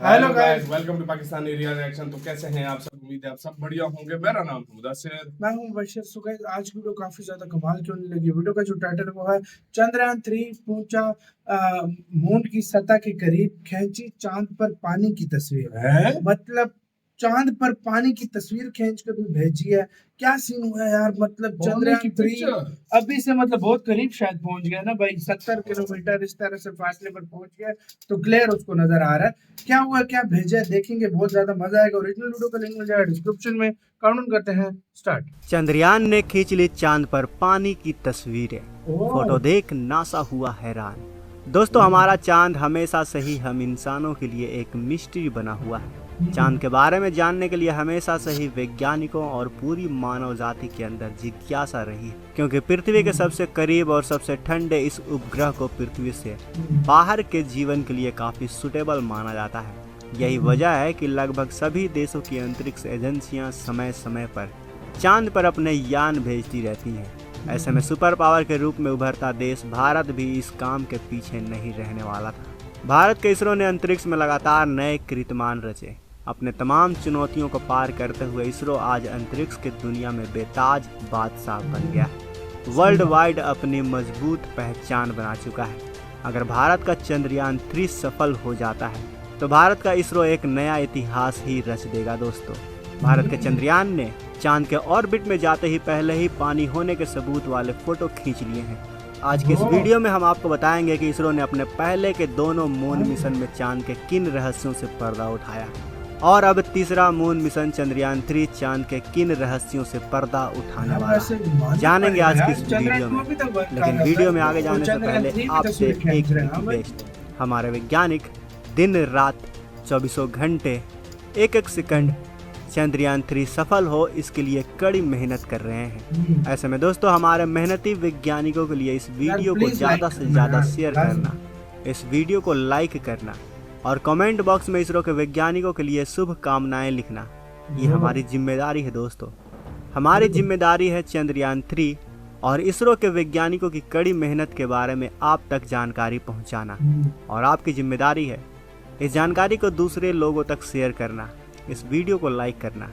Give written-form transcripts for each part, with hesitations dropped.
Hello guys, welcome to Pakistani real reaction. तो कैसे हैं आप सब? उम्मीद है आप सब बढ़िया होंगे। मेरा नाम है मुदस्सिर। मैं हूं बशीर। सो गाइस, आज की वीडियो काफी ज्यादा कमाल की होने लगी। वीडियो का जो टाइटल है वो है चंद्रयान 3 पहुंचा मून की सतह के करीब, खींची चांद पर पानी की तस्वीर। मतलब चांद पर पानी की तस्वीर खींच कर भी भेजी है। क्या सीन हुआ है यार। मतलब चंद्रयान 3 अभी से मतलब बहुत करीब शायद पहुंच गया ना भाई, 70 किलोमीटर इस तरह से फासले पर पहुंच गया। तो क्लियर उसको नजर आ रहा है क्या हुआ, क्या भेजा है, देखेंगे। बहुत ज्यादा मजा आएगा। ओरिजिनल वीडियो का लिंक मिल जाएगा डिस्क्रिप्शन में। काउंट करते हैं स्टार्ट। चंद्रयान ने खींच ली चांद पर पानी की तस्वीरें। फोटो देख नासा हुआ हैरान। दोस्तों, हमारा चांद हमेशा से ही हम इंसानों के लिए एक मिस्ट्री बना हुआ है। चांद के बारे में जानने के लिए हमेशा से ही वैज्ञानिकों और पूरी मानव जाति के अंदर जिज्ञासा रही है, क्योंकि पृथ्वी के सबसे करीब और सबसे ठंडे इस उपग्रह को पृथ्वी से बाहर के जीवन के लिए काफी सुटेबल माना जाता है। यही वजह है कि लगभग सभी देशों की अंतरिक्ष एजेंसियां समय समय पर चांद पर अपने यान भेजती रहती हैं। ऐसे में सुपर पावर के रूप में उभरता देश भारत भी इस काम के पीछे नहीं रहने वाला था। भारत के इसरो ने अंतरिक्ष में लगातार नए कीर्तिमान रचे। अपने तमाम चुनौतियों को पार करते हुए इसरो आज अंतरिक्ष की दुनिया में बेताज बादशाह बन गया है। वर्ल्ड वाइड अपनी मजबूत पहचान बना चुका है। अगर भारत का चंद्रयान 3 सफल हो जाता है तो भारत का इसरो एक नया इतिहास ही रच देगा। दोस्तों, भारत के चंद्रयान ने चांद के ऑर्बिट में जाते ही पहले ही पानी होने के सबूत वाले फोटो खींच लिए हैं। आज के इस वीडियो में हम आपको बताएंगे कि इसरो ने अपने पहले के दोनों मून मिशन में चांद के किन रहस्यों से पर्दा उठाया, और अब तीसरा मून मिशन चंद्रयान 3 चांद के किन रहस्यों से पर्दा उठाने वाला है, जानेंगे आज की इस वीडियो में। लेकिन वीडियो में आगे जाने से पहले आपसे एक रिक्वेस्ट। हमारे वैज्ञानिक दिन रात 24 घंटे एक एक सेकंड चंद्रयान 3 सफल हो, इसके लिए कड़ी मेहनत कर रहे हैं। ऐसे में दोस्तों, हमारे मेहनती वैज्ञानिकों के लिए इस वीडियो को ज़्यादा से ज़्यादा शेयर करना, इस वीडियो को लाइक करना और कमेंट बॉक्स में इसरो के वैज्ञानिकों के लिए शुभ कामनाएं लिखना, ये हमारी जिम्मेदारी है। दोस्तों, हमारी जिम्मेदारी है चंद्रयान 3 और इसरो के वैज्ञानिकों की कड़ी मेहनत के बारे में आप तक जानकारी पहुंचाना, और आपकी जिम्मेदारी है इस जानकारी को दूसरे लोगों तक शेयर करना, इस वीडियो को लाइक करना।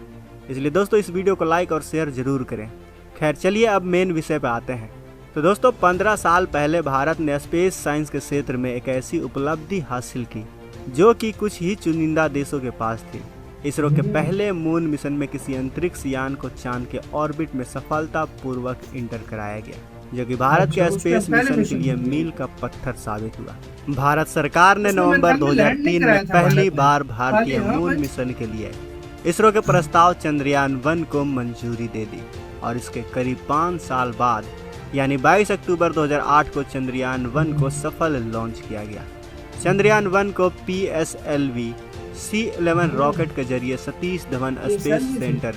इसलिए दोस्तों, इस वीडियो को लाइक और शेयर जरूर करें। खैर चलिए अब मेन विषय पे आते हैं। तो दोस्तों, 15 साल पहले भारत ने स्पेस साइंस के क्षेत्र में एक ऐसी उपलब्धि हासिल की जो कि कुछ ही चुनिंदा देशों के पास थी। इसरो के पहले मून मिशन में किसी अंतरिक्ष यान को चांद के ऑर्बिट में सफलतापूर्वक इंटर कराया गया, जो कि भारत के स्पेस मिशन के लिए मील का पत्थर साबित हुआ। भारत सरकार ने नवंबर 2003 में पहली बार भारतीय मून मिशन के लिए इसरो के प्रस्ताव चंद्रयान 1 को मंजूरी दे दी, और इसके करीब 5 साल बाद यानी 22 अक्टूबर 2008 को चंद्रयान 1 को सफल लॉन्च किया गया। चंद्रयान 1 को PSLV C11 रॉकेट के जरिए सतीश धवन स्पेस सेंटर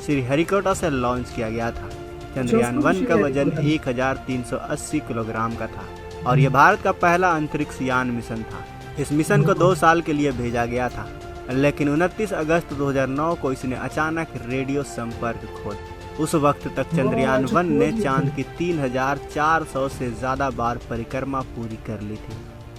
श्रीहरिकोटा से लॉन्च किया गया था। चंद्रयान 1 का वजन 1380 किलोग्राम का था और यह भारत का पहला अंतरिक्ष यान मिशन था। इस मिशन को 2 साल के लिए भेजा गया था, लेकिन 29 अगस्त 2009 को इसने अचानक रेडियो संपर्क खो दिया। उस वक्त तक चंद्रयान 1 ने चांद की 3400 से ज्यादा बार परिक्रमा पूरी कर ली थी,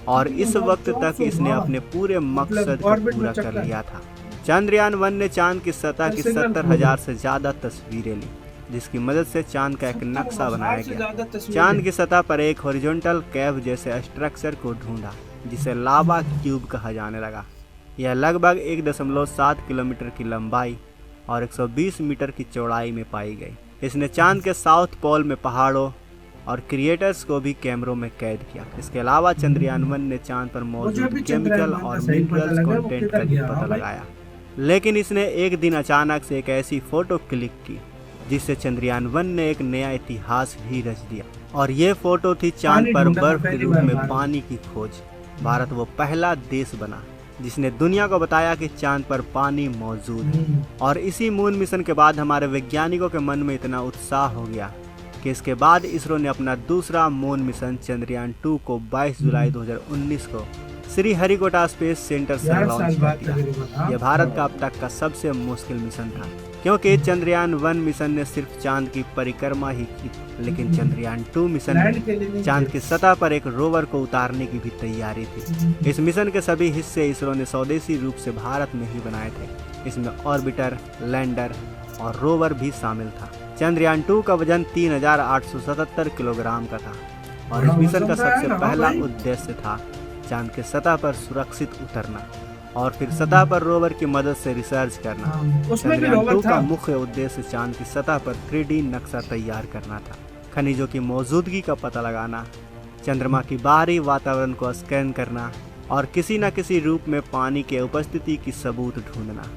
और इस वक्त तक इसने अपने पूरे मकसद को पूरा कर लिया था। चंद्रयान 1 ने चांद की सतह की 70,000 से ज्यादा तस्वीरें ली, जिसकी मदद से चांद का एक नक्शा बनाया गया। चांद की सतह पर एक हॉरिजॉन्टल कैव जैसे स्ट्रक्चर को ढूंढा, जिसे लावा क्यूब कहा जाने लगा। यह लगभग 1.7 किलोमीटर की लंबाई और 120 मीटर की चौड़ाई में पाई गई। इसने चांद के साउथ पोल में पहाड़ों और क्रिएटर्स को भी कैमरों में कैद किया। इसके अलावा चंद्रयान 1 ने चांद पर मौजूद केमिकल और मिनरल्स कंटेंट का भी पता लगाया। लेकिन इसने एक दिन अचानक से एक ऐसी फोटो क्लिक की जिससे चंद्रयान 1 ने एक नया इतिहास ही रच दिया, और ये फोटो थी चांद पर बर्फ के रूप में पानी की खोज। भारत वो पहला देश बना जिसने दुनिया को बताया कि चांद पर पानी मौजूद है। और इसी मून मिशन के बाद हमारे वैज्ञानिकों के मन में इतना उत्साह हो गया कि इसके बाद इसरो ने अपना दूसरा मून मिशन चंद्रयान 2 को 22 जुलाई 2019 को श्रीहरिकोटा स्पेस सेंटर से 11 लॉन्च साल कर बाद दिया। तकरीबन, हाँ। यह भारत का अब तक का सबसे मुश्किल मिशन था, क्योंकि चंद्रयान 1 मिशन ने सिर्फ चांद की परिक्रमा ही की, लेकिन चंद्रयान 2 मिशन लैंड के लिए में नहीं चांद थे। की सतह पर एक रोवर को उतारने की भी तैयारी थी। इस मिशन के सभी हिस्से इसरो ने स्वदेशी रूप से भारत में ही बनाए थे। इसमें ऑर्बिटर, लैंडर और रोवर भी शामिल था। चंद्रयान 2 का वजन 3877 किलोग्राम का था और इस बड़ा मिशन का वजन तो है सबसे ना पहला भाई। उद्देश्य था चांद के सतह पर सुरक्षित उतरना और फिर सतह पर रोवर की मदद से रिसर्च करना। हाँ, उसमें भी चंद्रयान 2 रोवर का था। मुख्य उद्देश्य चांद की सतह पर 3D नक्शा तैयार करना था, खनिजों की मौजूदगी का पता लगाना, चंद्रमा की बाहरी वातावरण को स्कैन करना और किसी न किसी रूप में पानी के उपस्थिति की सबूत ढूंढना।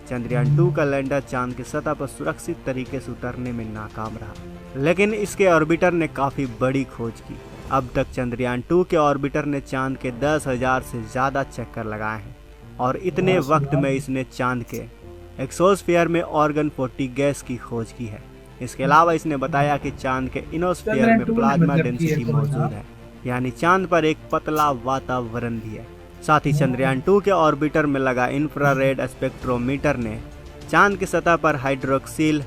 चंद्रयान 2 का लैंडर चांद की सतह पर सुरक्षित तरीके से उतरने में नाकाम रहा, लेकिन इसके ऑर्बिटर ने काफी बड़ी खोज की। अब तक चंद्रयान 2 के ऑर्बिटर ने चांद के 10,000 से ज्यादा चक्कर लगाए हैं और इतने वक्त में इसने चांद के एक्सोस्फीयर में ऑर्गन 40 गैस की खोज की है। इसके अलावा इसने बताया कि चांद के इनोस्फीयर में चंद्रयान 2 ने प्लाज्मा मतलब की डेंसिटी है मौजूद है, यानी चांद पर एक पतला वातावरण भी है। साथ ही चंद्रयान 2 के ऑर्बिटर में लगा इंफ्रारेड स्पेक्ट्रोमीटर ने चांद की सतह पर हाइड्रोक्सिल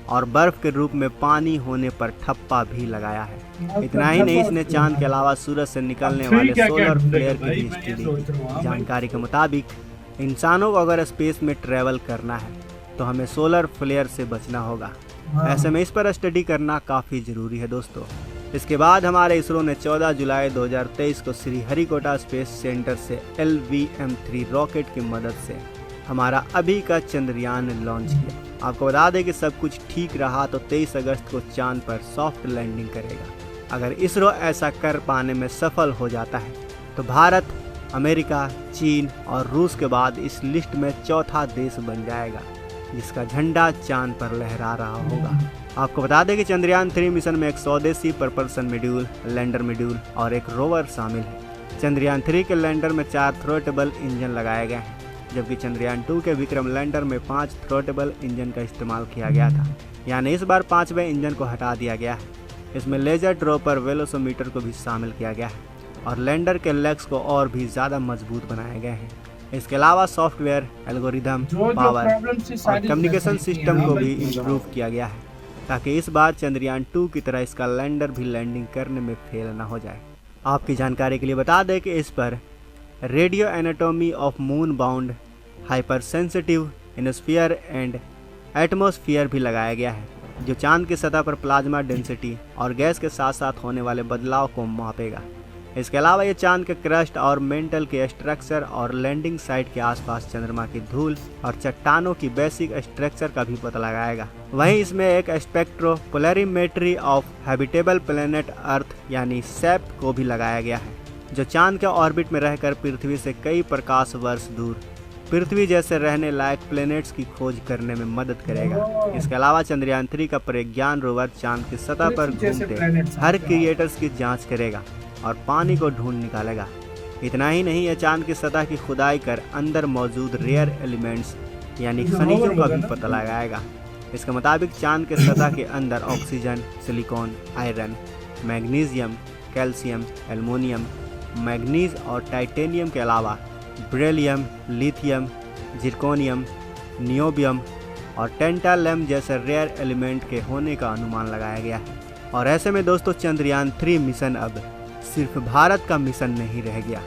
और बर्फ के रूप में पानी होने पर ठप्पा भी लगाया है। इतना ही नहीं, इसने चांद के अलावा सूरज से निकलने वाले सोलर फ्लेयर की भी स्टडी की। जानकारी के मुताबिक इंसानों को अगर स्पेस में ट्रेवल करना है तो हमें सोलर फ्लेयर से बचना होगा। ऐसे में इस पर स्टडी करना काफ़ी ज़रूरी है दोस्तों। इसके बाद हमारे इसरो ने 14 जुलाई 2023 को श्रीहरिकोटा स्पेस सेंटर से LVM-3 रॉकेट की मदद से हमारा अभी का चंद्रयान लॉन्च किया। आपको बता दें कि सब कुछ ठीक रहा तो 23 अगस्त को चांद पर सॉफ्ट लैंडिंग करेगा। अगर इसरो ऐसा कर पाने में सफल हो जाता है तो भारत, अमेरिका, चीन और रूस के बाद इस लिस्ट में चौथा देश बन जाएगा जिसका झंडा चांद पर लहरा रहा होगा। आपको बता दें कि चंद्रयान 3 मिशन में एक स्वदेशी प्रपल्शन मॉड्यूल, लैंडर मॉड्यूल और एक रोवर शामिल है। चंद्रयान 3 के लैंडर में 4 थ्रोटेबल इंजन लगाए गए हैं, जबकि चंद्रयान 2 के विक्रम लैंडर में 5 थ्रोटेबल इंजन का इस्तेमाल किया गया था, यानी इस बार 5वें इंजन को हटा दिया गया है। इसमें लेजर ड्रॉपर वेलोसोमीटर को भी शामिल किया गया है और लैंडर के लेग्स को और भी ज़्यादा मजबूत बनाए गए हैं। इसके अलावा सॉफ्टवेयर, एल्गोरिदम, पावर और कम्युनिकेशन सिस्टम को भी इम्प्रूव किया गया है ताकि इस बार चंद्रयान 2 की तरह इसका लैंडर भी लैंडिंग करने में फेल न हो जाए। आपकी जानकारी के लिए बता दें कि इस पर radio anatomy of moon bound hyper sensitive ionosphere and atmosphere भी लगाया गया है, जो चांद की सतह पर प्लाज्मा डेंसिटी और गैस के साथ साथ होने वाले बदलाव को मापेगा। इसके अलावा ये चांद के क्रस्ट और मेंटल के स्ट्रक्चर और लैंडिंग साइट के आसपास चंद्रमा की धूल और चट्टानों की बेसिक स्ट्रक्चर का भी पता लगाएगा। वहीं इसमें एक स्पेक्ट्रोपोलरिमेट्री ऑफ हैबिटेबल प्लेनेट अर्थ यानी SHAP को भी लगाया गया है, जो चांद के ऑर्बिट में रहकर पृथ्वी से कई प्रकाश वर्ष दूर पृथ्वी जैसे रहने लायक प्लैनेट्स की खोज करने में मदद करेगा। इसके अलावा चंद्रयान 3 का प्रज्ञान रोवर चांद की सतह पर घूमते हर क्रिएटर्स की जांच करेगा और पानी को ढूंढ निकालेगा। इतना ही नहीं, यह चांद की सतह की खुदाई कर अंदर मौजूद रेयर एलिमेंट्स यानी खनिजों का भी पता लगाएगा। इसके मुताबिक चांद के सतह के अंदर oxygen, silicon, iron, magnesium, calcium, aluminium, manganese और टाइटेनियम के अलावा बेरिलियम, लिथियम, जिरकोनियम, नियोबियम और टेंटालम जैसे रेयर एलिमेंट के होने का अनुमान लगाया गया है। और ऐसे में दोस्तों चंद्रयान 3 मिशन अब सिर्फ भारत का मिशन नहीं रह गया,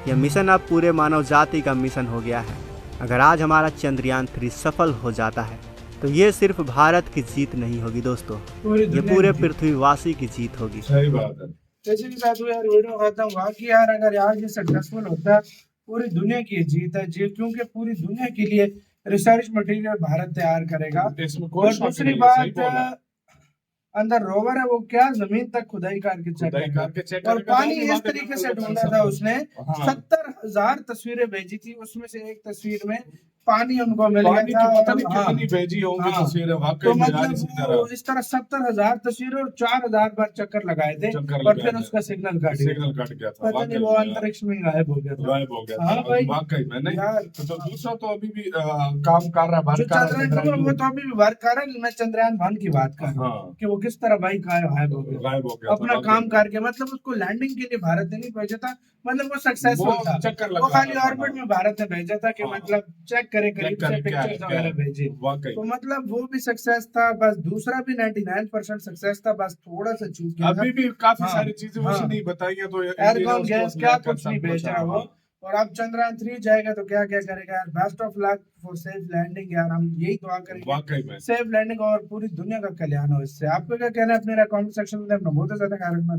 यह मिशन अब पूरे मानव जाति का मिशन हो गया है। अगर आज हमारा चंद्रयान 3 सफल हो जाता है तो ये सिर्फ भारत की जीत नहीं होगी दोस्तों, ये पूरे पृथ्वीवासी की जीत होगी। सही बात है। जैसे कि साथियों यार वीडियो खत्म हुआ कि यार अगर यार ये सक्सेसफुल होता है पूरी दुनिया की जीत है जी, क्योंकि पूरी दुनिया के लिए रिसर्च मटेरियल भारत तैयार करेगा। और दूसरी बात अंदर रोवर है वो क्या जमीन तक खुदाई करके चेक और पानी इस तरीके से ढूंढा था उसने। 70,000 तस्वीरें भेजी थी, उसमें से एक तस्वीर में पानी उनको मिल गया था। पता नहीं कितनी भेजी होंगी तस्वीरें, वाकई तो में मतलब इस तरह 70,000 तस्वीरें और 4,000 बार चक्कर लगाए थे और फिर उसका सिग्नल कट गया था। पता नहीं वो अंतरिक्ष में गायब हो गया था। हाँ भाई वाकई में नहीं यार, तो दूसरा तो अभी भी काम कर रहा है, जो चंद्रयान 2 वो तो अभी भी वर्क कर रहा है। मैं चंद्रयान 1 की बात कर रहा हूँ कि वो किस तरह भाई गायब हो गया, गायब हो गया था, अपना वाकई काम में। करके। मतलब उसको लैंडिंग के लिए भारत ने नहीं भेजा था, मतलब वो सक्सेसफुल वो था। चक्कर वो लगा खाली रहा था, ऑर्बिट हाँ। में भारत ने भेजा था कि हाँ। मतलब चेक करे चेक करीब से, करें क्या है, पिक्चर्स क्या वगैरह है। भेजे। वाकई तो में। मतलब वो भी सक्सेस था, बस दूसरा भी 99% सक्सेस था, बस थोड़ा सा चूक गया था। अभी भी काफी हाँ, सारी चीजें हाँ। उसे नहीं बताई है, तो इंडिया ने एयरगन उसको गैस क्या लेकर कुछ सब नहीं भेजा हाँ, वो। हाँ। और अब चंद्रयान 3 जाएगा तो क्या क्या करेगा यार। Best of luck for safe landing यार, हम यही दुआ करेंगे वाकई में। सेफ लैंडिंग और पूरी दुनिया का कल्याण हो इससे। आपको क्या कहना है, अपने कमेंट सेक्शन में अपना बहुत ज्यादा ख्याल रखना।